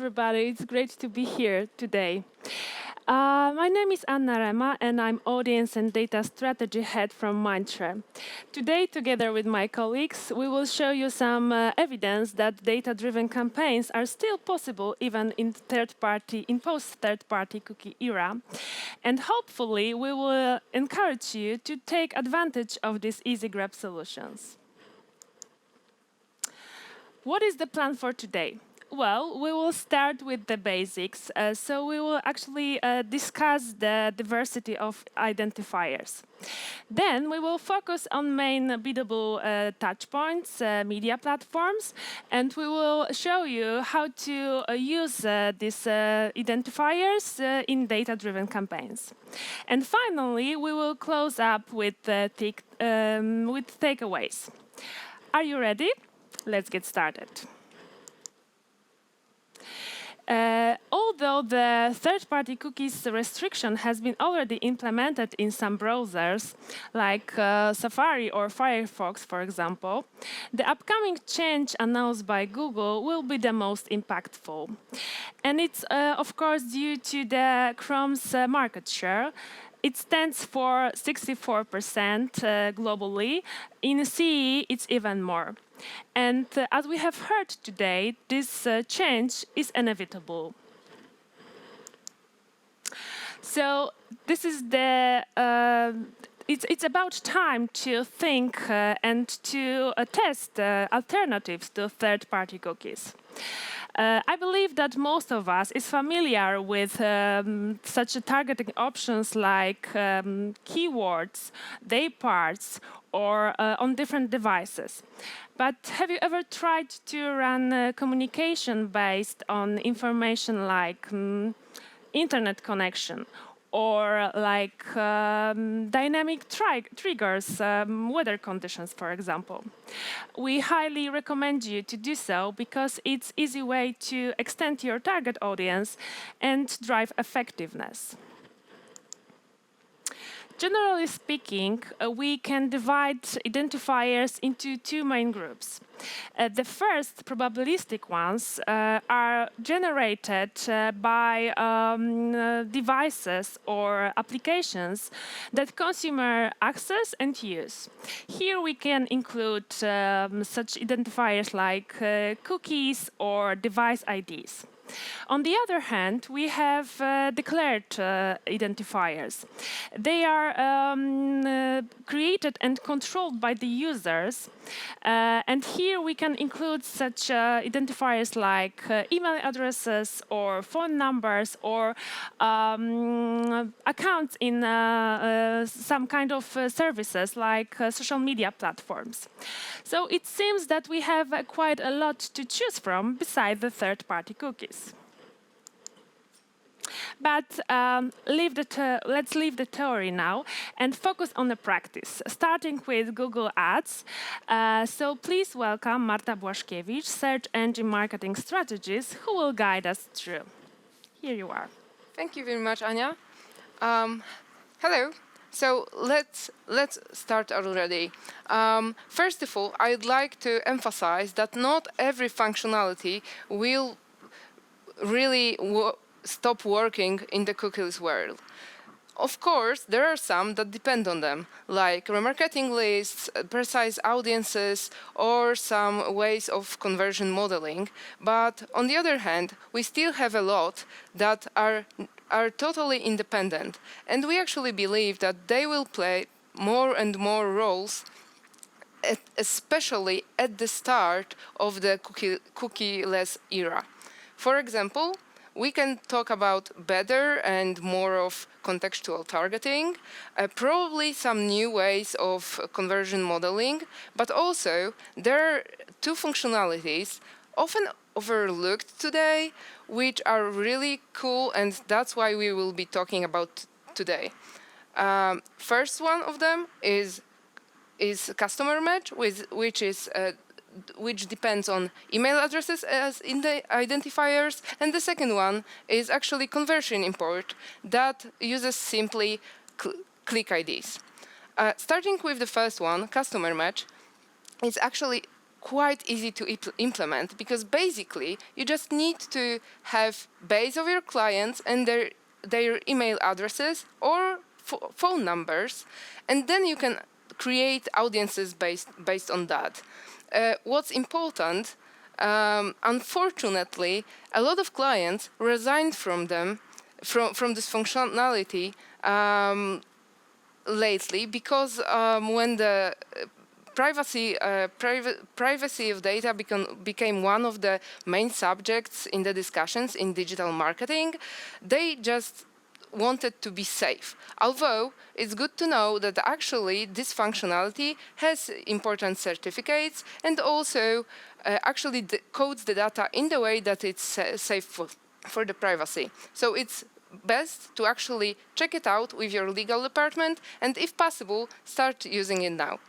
everybody. It's great to be here today. My name is Rama, and I'm Audience and Data Strategy Head from Mindshare. Today, together with my colleagues, we will show you some evidence that data-driven campaigns are still possible even in post-third-party cookie era. And hopefully, we will encourage you to take advantage of these easy grab solutions. What is the plan for today? Well, we will start with the basics. So we will actually discuss the diversity of identifiers. Then we will focus on main biddable touchpoints, media platforms, and we will show you how to use these identifiers in data-driven campaigns. And finally, we will close up with takeaways. Are you ready? Let's get started. Although the third-party cookies restriction has been already implemented in some browsers, like Safari or Firefox, for example, the upcoming change announced by Google will be the most impactful. And it's, of course, due to the Chrome's market share. It stands for 64% globally. In CE, it's even more. And as we have heard today, this change is inevitable. So this is it's about time to think and to test alternatives to third-party cookies. I believe that most of us is familiar with such targeting options like keywords, day parts, or on different devices. But have you ever tried to run communication based on information like internet connection or like dynamic triggers, weather conditions, for example? We highly recommend you to do so because it's an easy way to extend your target audience and drive effectiveness. Generally speaking, we can divide identifiers into two main groups. The first, probabilistic ones, are generated by devices or applications that consumer access and use. Here we can include such identifiers like cookies or device IDs. On the other hand, we have declared identifiers. They are created and controlled by the users. And here we can include such identifiers like email addresses or phone numbers or accounts in some kind of services like social media platforms. So it seems that we have quite a lot to choose from beside the third-party cookies. But let's leave the theory now and focus on the practice, starting with Google Ads. So please welcome Marta Błaszkiewicz, Search Engine Marketing Strategist, who will guide us through. Here you are. Thank you very much, Anya. Hello. So let's start already. First of all, I'd like to emphasize that not every functionality will really stop working in the cookies world. Of course, there are some that depend on them, like remarketing lists, precise audiences, or some ways of conversion modeling. But on the other hand, we still have a lot that are totally independent. And we actually believe that they will play more and more roles, especially at the start of the cookie-less era. For example, we can talk about better and more of contextual targeting, probably some new ways of conversion modeling, but also there are two functionalities often overlooked today, which are really cool, and that's why we will be talking about today. First one of them is customer match, which depends on email addresses as in the identifiers, and the second one is actually conversion import that uses simply click IDs. Starting with the first one, customer match, it's actually quite easy to implement, because basically you just need to have base of your clients and their email addresses or phone numbers, and then you can create audiences based on that. What's important, unfortunately, a lot of clients resigned from this functionality lately, because when the privacy of data became one of the main subjects in the discussions in digital marketing, they just wanted to be safe. Although it's good to know that actually this functionality has important certificates and also actually codes the data in the way that it's safe for the privacy. So it's best to actually check it out with your legal department, and if possible, start using it now.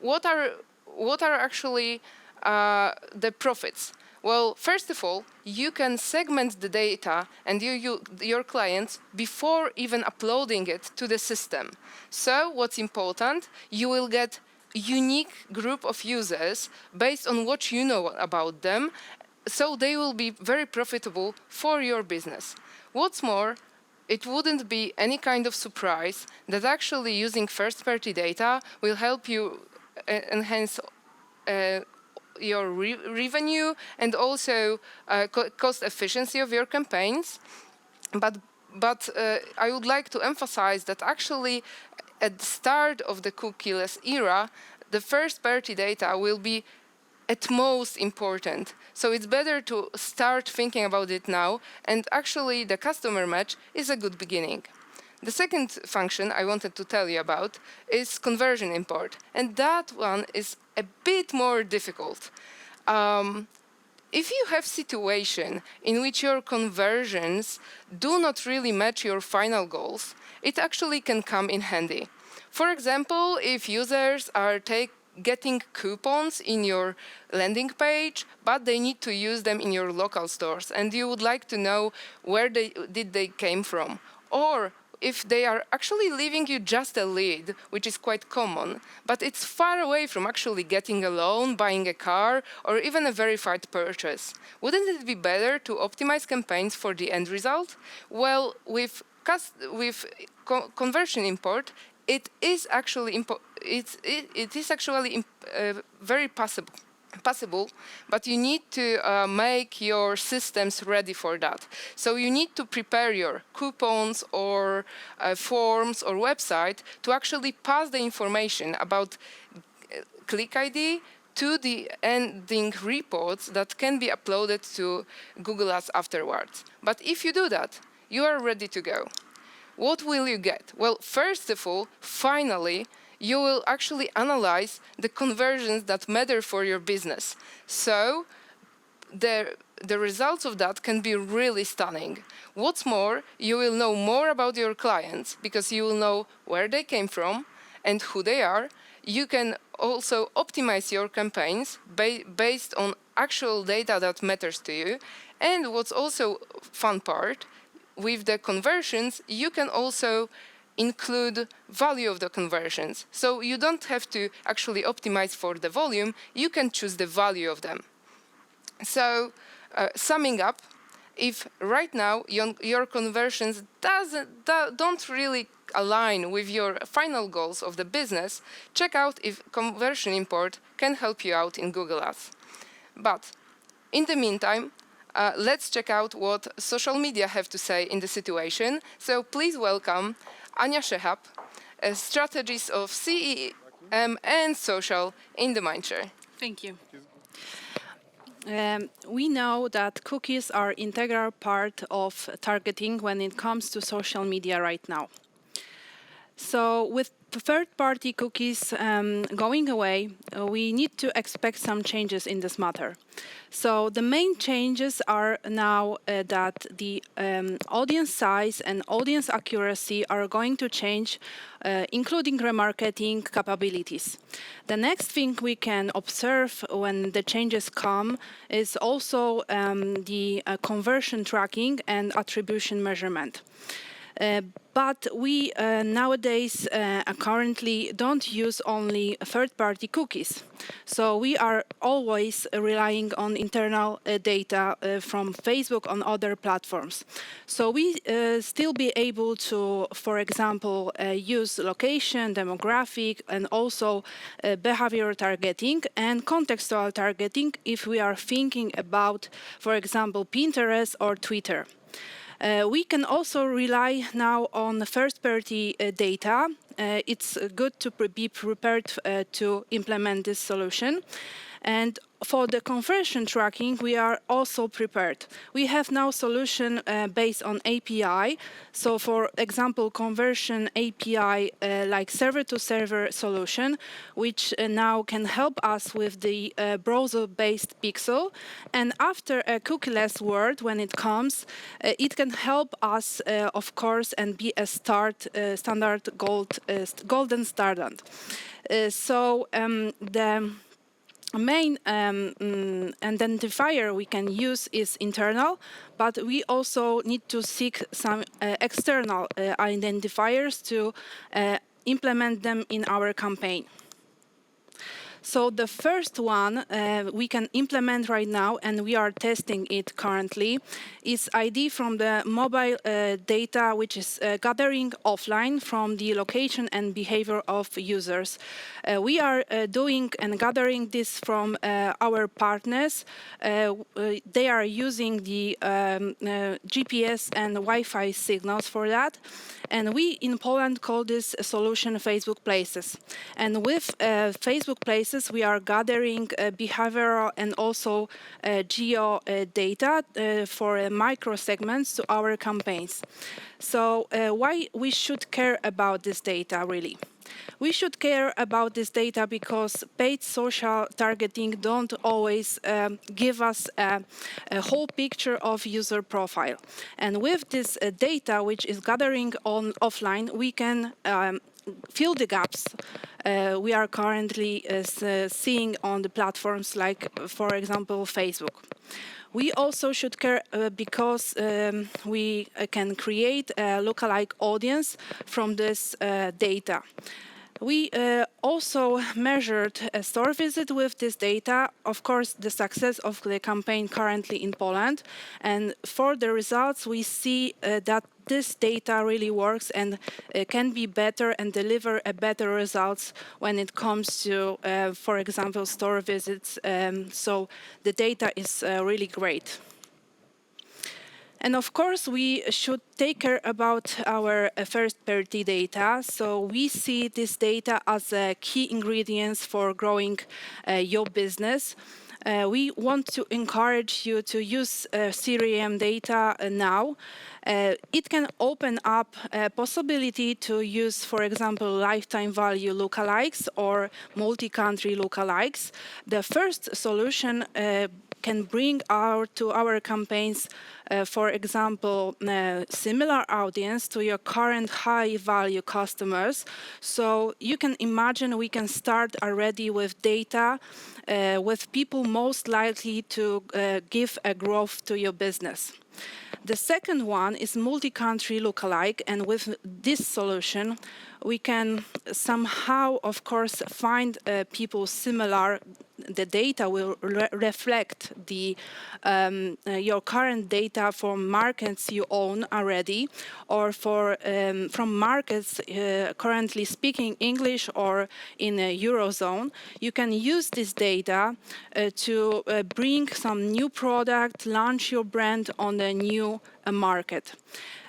What are actually the profits? Well, first of all, you can segment the data and your clients before even uploading it to the system. So what's important, you will get unique group of users based on what you know about them, so they will be very profitable for your business. What's more, it wouldn't be any kind of surprise that actually using first-party data will help you enhance your revenue and also cost efficiency of your campaigns. But I would like to emphasize that actually at the start of the cookieless era, the first-party data will be at most important. So it's better to start thinking about it now, and actually the customer match is a good beginning. The second function I wanted to tell you about is conversion import, and that one is a bit more difficult. If you have situation in which your conversions do not really match your final goals, it actually can come in handy. For example, if users are getting coupons in your landing page, but they need to use them in your local stores, and you would like to know where they came from, or if they are actually leaving you just a lead, which is quite common, but it's far away from actually getting a loan, buying a car, or even a verified purchase. Wouldn't it be better to optimize campaigns for the end result? Well, with conversion import, it is actually very possible, but you need to make your systems ready for that. So you need to prepare your coupons or forms or website to actually pass the information about click ID to the ending reports that can be uploaded to Google Ads afterwards. But if you do that, you are ready to go. What will you get? Well, first of all, finally, you will actually analyze the conversions that matter for your business. So the results of that can be really stunning. What's more, you will know more about your clients because you will know where they came from and who they are. You can also optimize your campaigns based on actual data that matters to you. And what's also fun part, with the conversions, you can also include value of the conversions. So you don't have to actually optimize for the volume, you can choose the value of them. So summing up, if right now your conversions don't really align with your final goals of the business, check out if conversion import can help you out in Google Ads. But in the meantime, let's check out what social media have to say in the situation. So please welcome Ania Chehab, a strategist of SEM and social in the Mindshare. Thank you. We know that cookies are an integral part of targeting when it comes to social media right now. So with third-party cookies going away, we need to expect some changes in this matter. So the main changes are now that the audience size and audience accuracy are going to change, including remarketing capabilities. The next thing we can observe when the changes come is also the conversion tracking and attribution measurement. But we nowadays currently don't use only third-party cookies. So we are always relying on internal data from Facebook on other platforms. So we still be able to, for example, use location, demographic, and also behavioral targeting and contextual targeting if we are thinking about, for example, Pinterest or Twitter. We can also rely now on first-party data. It's good to be prepared to implement this solution. And for the conversion tracking, we are also prepared. We have now solution based on API. So for example, conversion API like server-to-server solution, which now can help us with the browser-based pixel. And after a cookieless world, when it comes, it can help us, of course, and be a standard golden standard. The main identifier we can use is internal, but we also need to seek some external identifiers to implement them in our campaign. So the first one we can implement right now, and we are testing it currently, is ID from the mobile data, which is gathering offline from the location and behavior of users. We are doing and gathering this from our partners. They are using the GPS and Wi-Fi signals for that. And we in Poland call this solution Facebook Places. And with Facebook Places, we are gathering behavioral and also geo data for micro segments to our campaigns. So why we should care about this data, really? We should care about this data because paid social targeting don't always give us a whole picture of user profile. And with this data, which is gathering on offline, we can fill the gaps we are currently seeing on the platforms like, for example, Facebook. We also should care because we can create a lookalike audience from this data. We also measured a store visit with this data, of course, the success of the campaign currently in Poland. And for the results, we see that this data really works and can be better and deliver a better results when it comes to, for example, store visits. So the data is really great. And of course, we should take care about our first-party data. So we see this data as a key ingredients for growing your business. We want to encourage you to use CRM data now. It can open up a possibility to use, for example, lifetime value lookalikes or multi-country lookalikes. The first solution can bring to our campaigns, for example, similar audience to your current high-value customers. So you can imagine we can start already with data with people most likely to give a growth to your business. The second one is multi-country lookalike, and with this solution, we can somehow, of course, find people similar. The data will reflect the your current data from markets you own already, or from markets currently speaking English or in a Eurozone. You can use this data to bring some new product, launch your brand on a new market.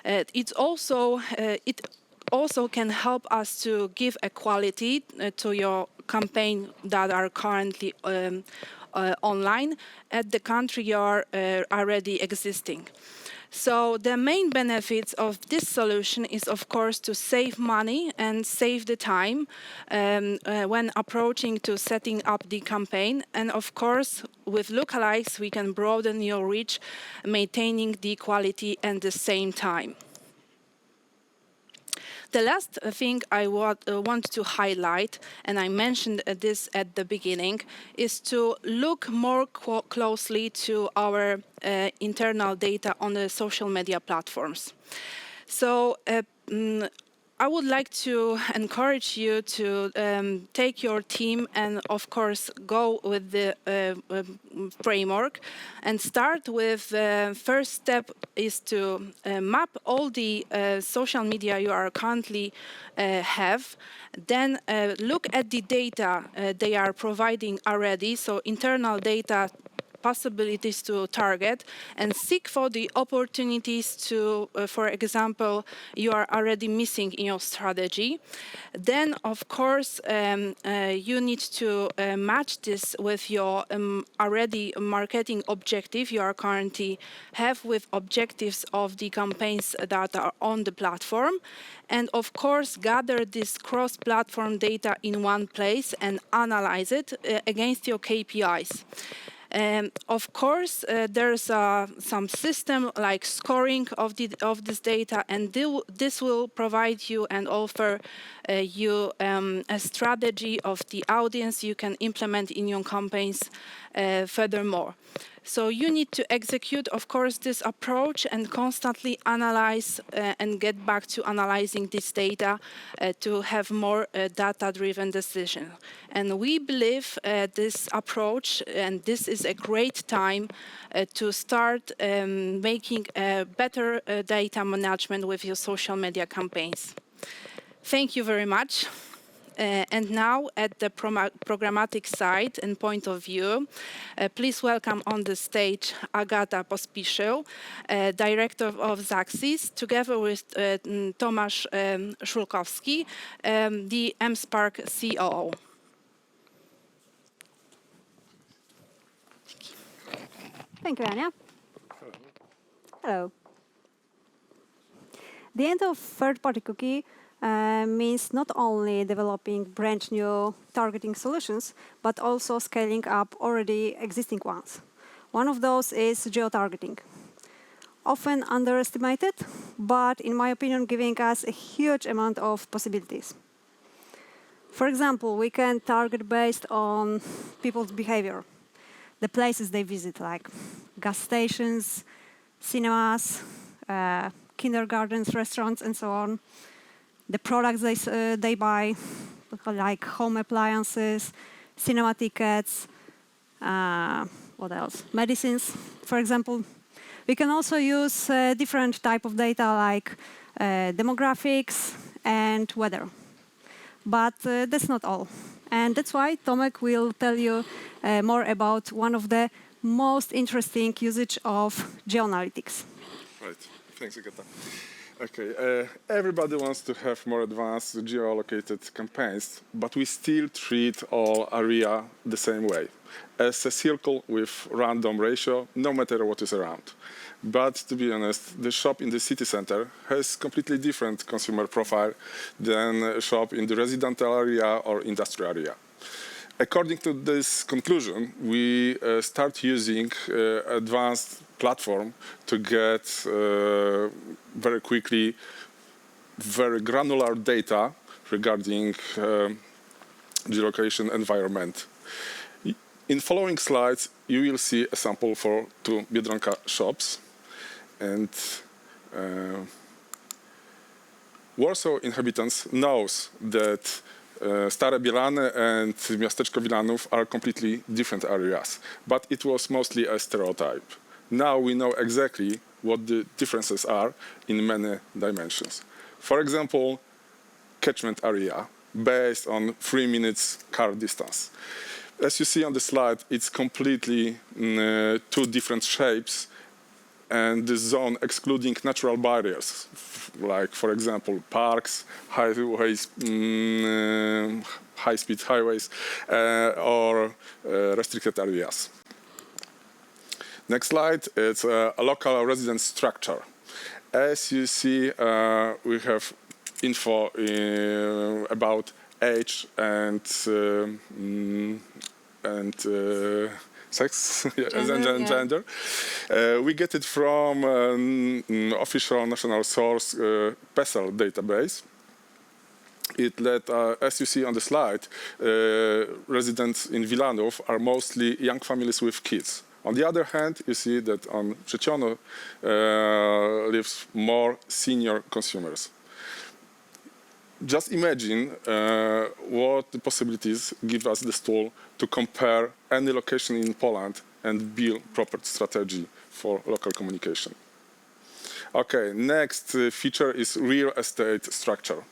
It also can help us to give a quality to your campaign that are currently online at the country you are already existing. So the main benefits of this solution is, of course, to save money and save the time when approaching to setting up the campaign. And of course, with lookalikes, we can broaden your reach, maintaining the quality at the same time. The last thing I want to highlight, and I mentioned this at the beginning, is to look more closely to our internal data on the social media platforms. So I would like to encourage you to take your team and, of course, go with the framework and start with the first step is to map all the social media you are currently have. Then look at the data they are providing already, so internal data possibilities to target and seek for the opportunities to, for example, you are already missing in your strategy. Then, of course, you need to match this with your already marketing objective you are currently have with objectives of the campaigns that are on the platform. And of course, gather this cross-platform data in one place and analyze it against your KPIs. Of course, there's some system like scoring of this data, and this will provide you and offer you a strategy of the audience you can implement in your campaigns furthermore. So you need to execute, of course, this approach and constantly analyze and get back to analyzing this data to have more data-driven decisions. And we believe this approach, and this is a great time to start making better data management with your social media campaigns. Thank you very much. And now at the programmatic side and point of view, please welcome on the stage Agata Pospiszył, Director of Xaxis, together with Tomasz Szulkowski, the mSpark COO. Thank you, Ania. Hello. The end of third-party cookie means not only developing brand new targeting solutions, but also scaling up already existing ones. One of those is geo-targeting. Often underestimated, but in my opinion, giving us a huge amount of possibilities. For example, we can target based on people's behavior, the places they visit, like gas stations, cinemas, kindergartens, restaurants, and so on. The products they buy, like home appliances, cinema tickets, what else? Medicines, for example. We can also use different type of data like demographics and weather. But that's not all. And that's why Tomek will tell you more about one of the most interesting usage of geoanalytics. Right. Thanks, Agata. Okay, everybody wants to have more advanced geolocated campaigns, but we still treat all area the same way, as a circle with random ratio, no matter what is around. But to be honest, the shop in the city center has completely different consumer profile than a shop in the residential area or industrial area. According to this conclusion, we start using advanced platform to get very quickly very granular data regarding geolocation environment. In following slides, you will see a sample for 2 Biedronka shops. And Warsaw inhabitants knows that Stare Bielany and Miasteczko Wilanów are completely different areas, but it was mostly a stereotype. Now we know exactly what the differences are in many dimensions. For example, catchment area based on 3 minutes car distance. As you see on the slide, it's completely 2 different shapes, and the zone excluding natural barriers, like, for example, parks, highways, high-speed highways, or restricted areas. Next slide, it's a local residence structure. As you see, we have info about age and sex and gender. We get it from official national source PESEL database. It let, as you see on the slide, residents in Wilanów are mostly young families with kids, On the other hand, you see that on Przeciano lives more senior consumers. Just imagine what the possibilities give us this tool to compare any location in Poland and build proper strategy for local communication. Okay, next feature is real estate structure.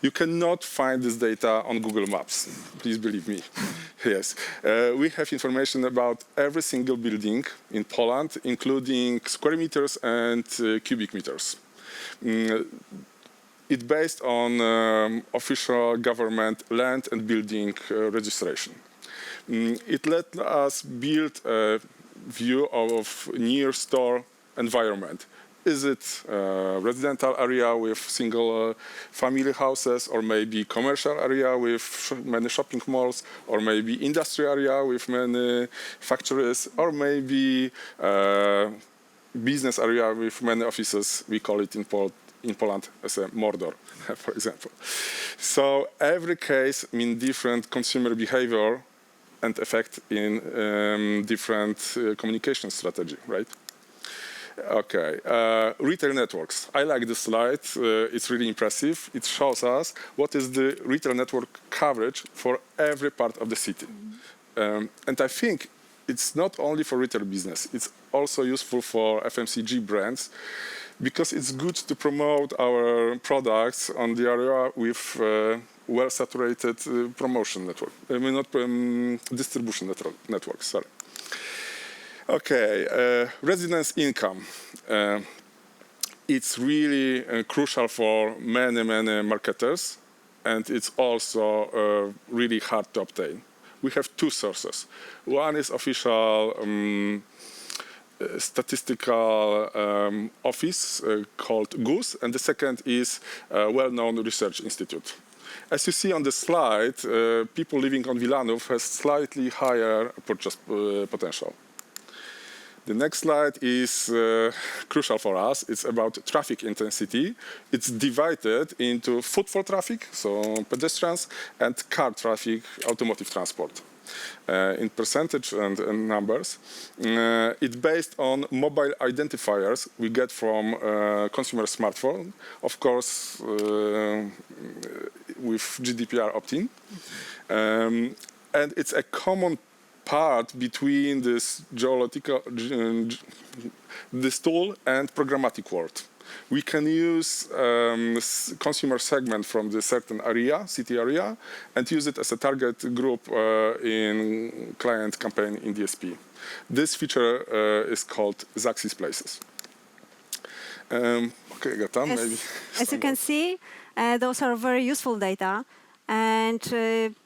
You cannot find this data on Google Maps, please believe me. Yes, we have information about every single building in Poland, including square meters and cubic meters. It's based on official government land and building registration. It let us build a view of near store environment. Is it a residential area with single family houses, or maybe commercial area with many shopping malls, or maybe industry area with many factories, or maybe business area with many offices? We call it in Poland as a Mordor, for example. So every case means different consumer behavior and effect in different communication strategy, right? Okay, retail networks. I like this slide. It's really impressive. It shows us what is the retail network coverage for every part of the city. And I think it's not only for retail business, it's also useful for FMCG brands, because it's good to promote our products on the area with well-saturated promotion network. I mean, not distribution network, sorry. Okay, residence income. It's really crucial for many marketers, and it's also really hard to obtain. We have two sources. One is official statistical office called GUS, and the second is a well-known research institute. As you see on the slide, people living on Wilanów has slightly higher purchase potential. The next slide is crucial for us. It's about traffic intensity. It's divided into footfall traffic, so pedestrians, and car traffic, automotive transport. In percentage and numbers, it's based on mobile identifiers we get from consumer smartphone, of course, with GDPR opt-in. And it's a common part between this geological, this tool and programmatic world. We can use consumer segment from the certain area, city area, and use it as a target group in client campaign in DSP. This feature is called Xaxis Places. Okay, Agata, maybe. As you can see, those are very useful data. And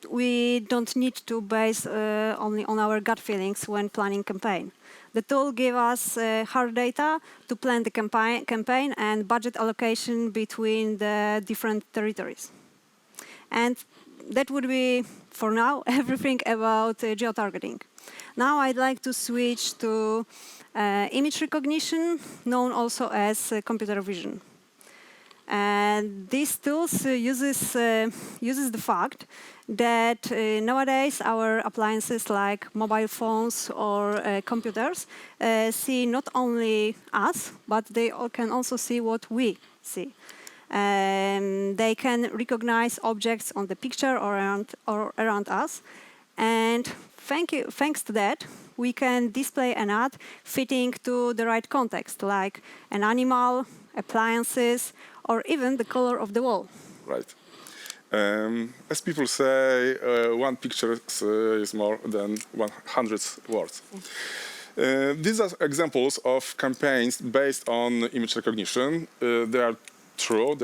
we don't need to base only on our gut feelings when planning campaign. The tool gives us hard data to plan the campaign and budget allocation between the different territories. And that would be, for now, everything about geotargeting. Now I'd like to switch to image recognition, known also as computer vision. And these tools uses the fact that nowadays our appliances like mobile phones or computers see not only us, but they can also see what we see. They can recognize objects on the picture or around us, and thanks to that, we can display an ad fitting to the right context, like an animal, appliances, or even the color of the wall. Right. As people say, one picture is more than 100 words. These are examples of campaigns based on image recognition. They are true,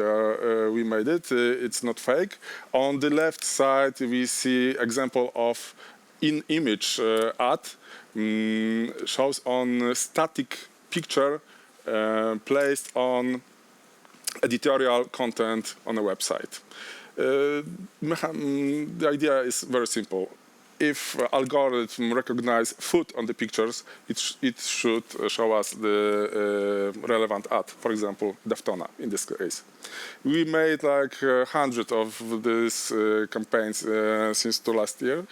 we made it, it's not fake. On the left side, we see example of in-image ad, shows on static picture placed on editorial content on a website. The idea is very simple. if algorithm recognize food on the pictures, it should show us the relevant ad, for example, Daftona in this case. We made like 100 of these campaigns since last year,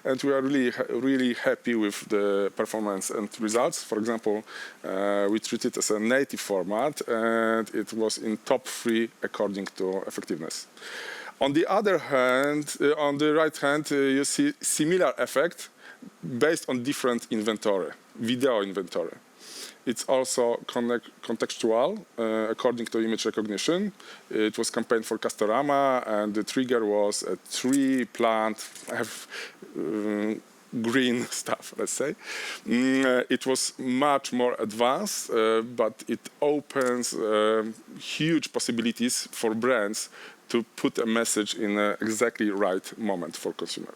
and we are really happy with the performance and results. For example, we treat it as a native format, and it was in top 3 according to effectiveness. On the other hand, on the right hand, you see similar effect based on different inventory, video inventory. It's also contextual according to image recognition. It was campaign for Castorama, and the trigger was a tree, plant, green stuff, let's say. It was much more advanced, but it opens huge possibilities for brands to put a message in an exactly right moment for consumer.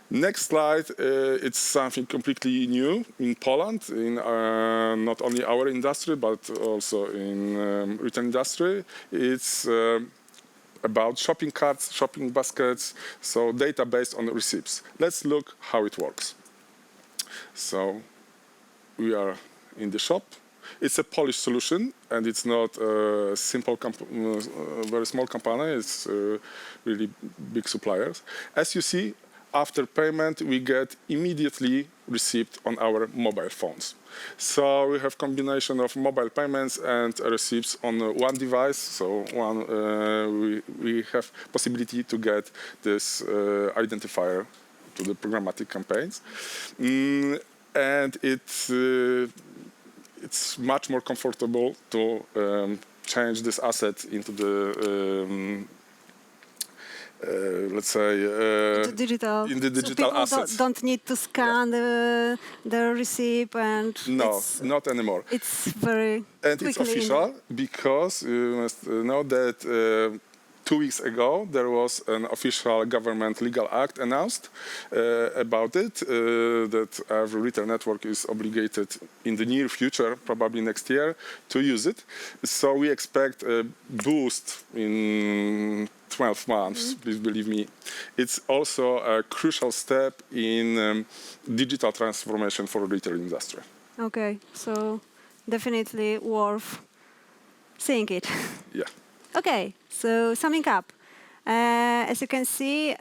Next slide, it's something completely new in Poland, in not only our industry, but also in retail industry. It's about shopping carts, shopping baskets, so data based on receipts. Let's look how it works. So we are in the shop. It's a Polish solution, and it's not a simple, very small company. It's really big suppliers. As you see, after payment, we get immediately receipt on our mobile phones. So we have combination of mobile payments and receipts on one device. So we have possibility to get this identifier to the programmatic campaigns, and it's much more comfortable to change this asset into the let's say digital. in the digital so assets. don't need to scan the receipt, and No, not anymore. it's very And it's official because you must know that 2 weeks ago there was an official government legal act announced about it, that every retail network is obligated in the near future, probably next year, to use it. So we expect a boost in 12 months, please believe me. It's also a crucial step in digital transformation for the retail industry. Okay, so definitely worth seeing it. Yeah. Okay, so summing up. As you can see,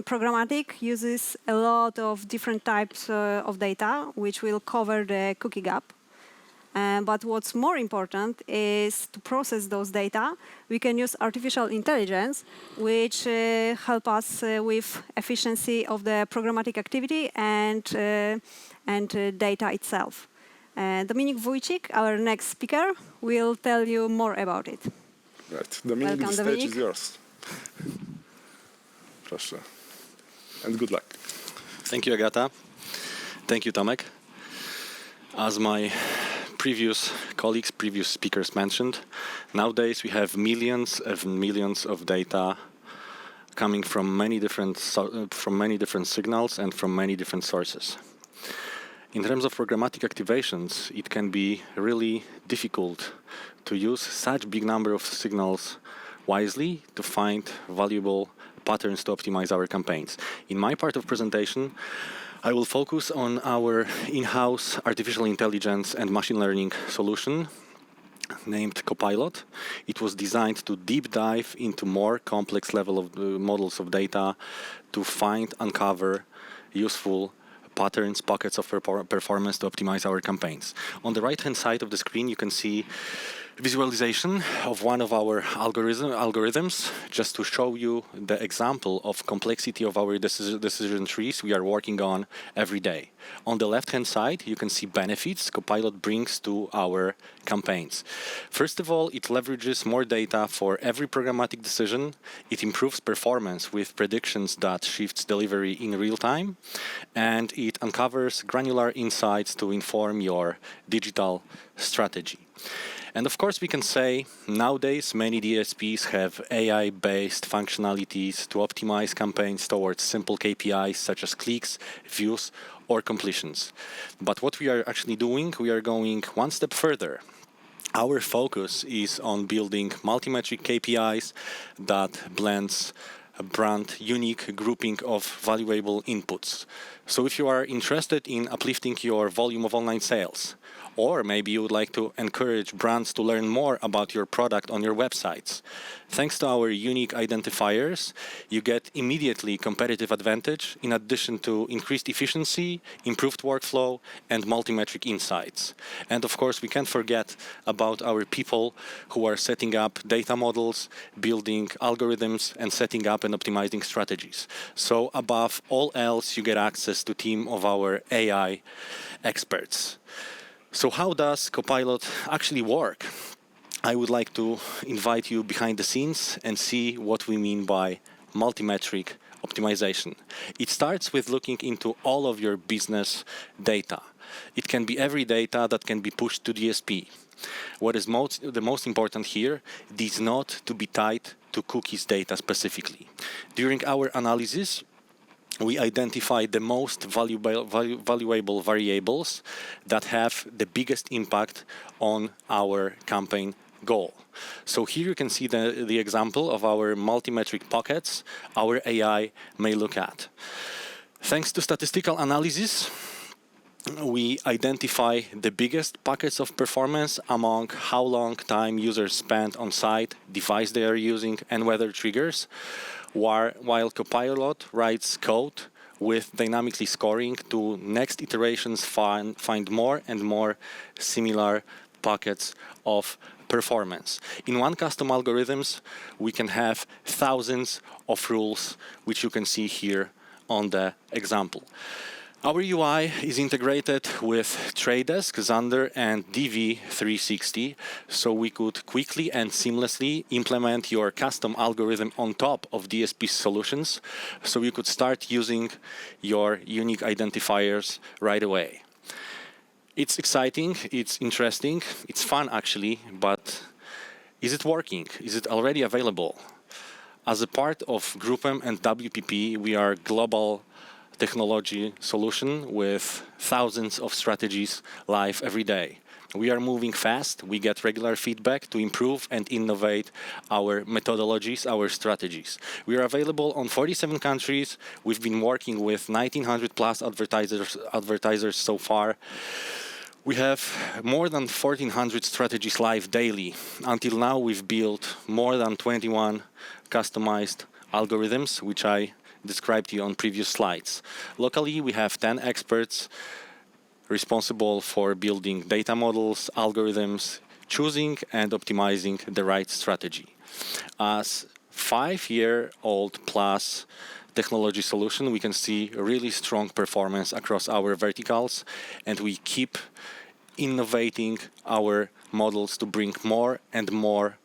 programmatic uses a lot of different types of data, which will cover the cookie gap. But what's more important is to process those data. We can use artificial intelligence, which help us with efficiency of the programmatic activity and data itself. Dominik Wójcik, our next speaker, will tell you more about it. Right. Dominik, the stage is yours. Proszę. And good luck. Thank you, Agata. Thank you, Tomek. As my previous colleagues, previous speakers mentioned, nowadays we have millions of data coming from many different signals and from many different sources. In terms of programmatic activations, it can be really difficult to use such big number of signals wisely to find valuable patterns to optimize our campaigns. In my part of presentation, I will focus on our in-house artificial intelligence and machine learning solution named Copilot. It was designed to deep dive into more complex level of models of data to find, uncover useful patterns, pockets of performance to optimize our campaigns. On the right-hand side of the screen, you can see visualization of one of our algorithms, just to show you the example of complexity of our decision trees we are working on every day. On the left-hand side, you can see benefits Copilot brings to our campaigns. First of all, it leverages more data for every programmatic decision. It improves performance with predictions that shifts delivery in real time, and it uncovers granular insights to inform your digital strategy. And of course, we can say nowadays many DSPs have AI-based functionalities to optimize campaigns towards simple KPIs such as clicks, views, or completions. But what we are actually doing, we are going one step further. Our focus is on building multi-metric KPIs that blends a brand unique grouping of valuable inputs. So if you are interested in uplifting your volume of online sales, or maybe you would like to encourage brands to learn more about your product on your websites, thanks to our unique identifiers, you get immediately competitive advantage in addition to increased efficiency, improved workflow, and multi-metric insights. And of course, we can't forget about our people who are setting up data models, building algorithms, and setting up and optimizing strategies. So above all else, you get access to a team of our AI experts. So how does Copilot actually work? I would like to invite you behind the scenes and see what we mean by multimetric optimization. It starts with looking into all of your business data. It can be every data that can be pushed to DSP. What is the most important here is not to be tied to cookies data specifically. During our analysis, we identify the most valuable variables that have the biggest impact on our campaign goal. So here you can see the example of our multimetric pockets our AI may look at. Thanks to statistical analysis, we identify the biggest pockets of performance among how long time users spend on site, device they are using, and weather triggers, while Copilot writes code with dynamically scoring to next iterations find more and more similar pockets of performance. In one custom algorithms, we can have thousands of rules, which you can see here on the example. Our UI is integrated with Trade Desk, Xander, and DV360, so we could quickly and seamlessly implement your custom algorithm on top of DSP solutions, so you could start using your unique identifiers right away. It's exciting, it's interesting, it's fun actually, but is it working? Is it already available? As a part of GroupM and WPP, we are global technology solution with thousands of strategies live every day. We are moving fast. We get regular feedback to improve and innovate our methodologies, our strategies. We are available on 47 countries. We've been working with 1,900 plus advertisers so far. We have more than 1,400 strategies live daily. Until now, we've built more than 21 customized algorithms, which I described to you on previous slides. Locally, we have 10 experts responsible for building data models, algorithms, choosing and optimizing the right strategy. As 5-year-old plus technology solution, we can see really strong performance across our verticals, and we keep innovating our models to bring more and more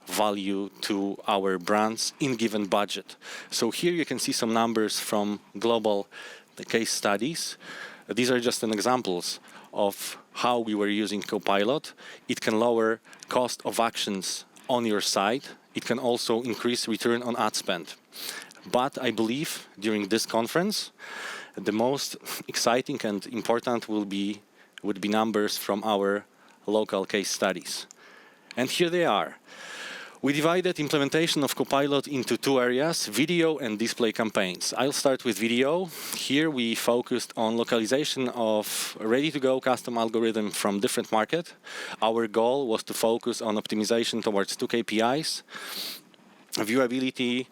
value to our brands in given budget. So here you can see some numbers from global case studies. These are just an examples of how we were using Copilot. It can lower cost of actions on your site. It can also increase return on ad spend. But I believe during this conference, the most exciting and important would be numbers from our local case studies. And here they are. We divided implementation of Copilot into 2 areas, video and display campaigns. I'll start with video. Here we focused on localization of ready-to-go custom algorithm from different market. Our goal was to focus on optimization towards 2 KPIs, viewability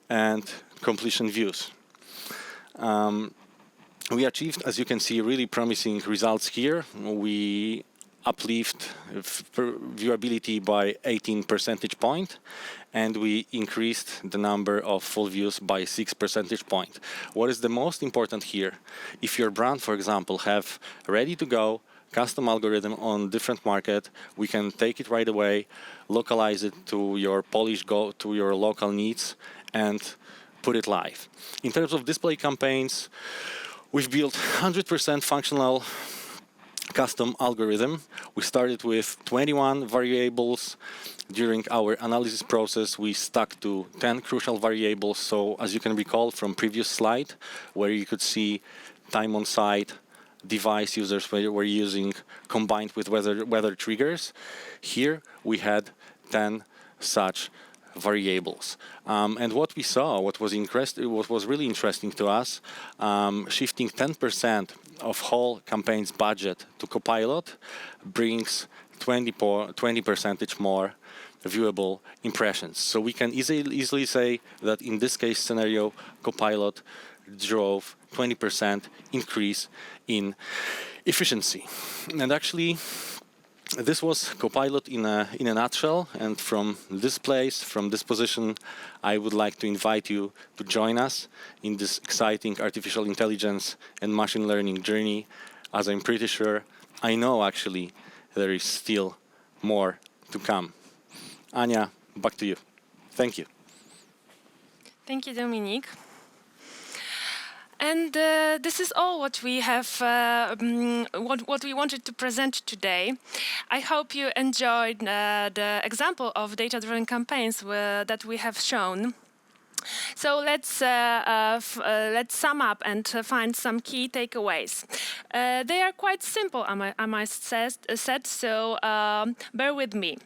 and completion views. We achieved, as you can see, really promising results here. We uplift viewability by 18 percentage point, and we increased the number of full views by 6 percentage point. What is the most important here? If your brand, for example, have ready-to-go custom algorithm on different market, we can take it right away, localize it to your to your local needs, and put it live. In terms of display campaigns, we've built 100% functional custom algorithm. We started with 21 variables. During our analysis process, we stuck to 10 crucial variables. So as you can recall from previous slide, where you could see time on site, device users were using combined with weather triggers, here we had 10 such variables. And what we saw, what was really interesting to us, shifting 10% of whole campaign's budget to Copilot brings 20% more viewable impressions. So we can easily say that in this case scenario, Copilot drove 20% increase in efficiency. And actually, this was Copilot in a nutshell. And from this place, from this position, I would like to invite you to join us in this exciting artificial intelligence and machine learning journey, as I'm pretty sure, I know actually, there is still more to come. Anya, back to you. Thank you. Thank you, Dominik. And this is all what we have, what we wanted to present today. I hope you enjoyed the example of data-driven campaigns that we have shown. So let's sum up and find some key takeaways. They are quite simple, I must said, so bear with me.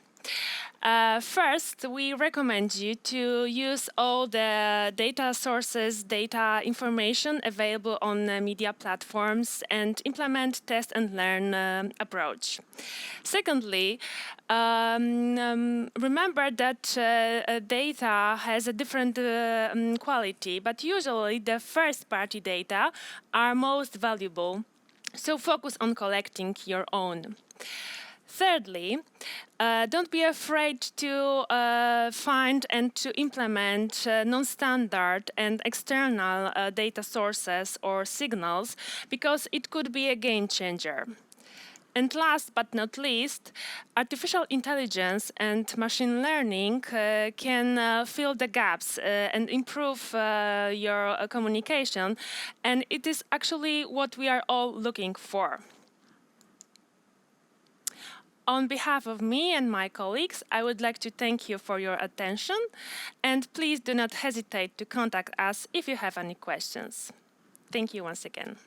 First, we recommend you to use all the data sources, data information available on media platforms and implement test and learn approach. Secondly, remember that data has a different quality, but usually the first-party data are most valuable, so focus on collecting your own. Thirdly, don't be afraid to find and to implement non-standard and external data sources or signals, because it could be a game changer. And last but not least, artificial intelligence and machine learning can fill the gaps and improve your communication, and it is actually what we are all looking for. On behalf of me and my colleagues, I would like to thank you for your attention, and please do not hesitate to contact us if you have any questions. Thank you once again.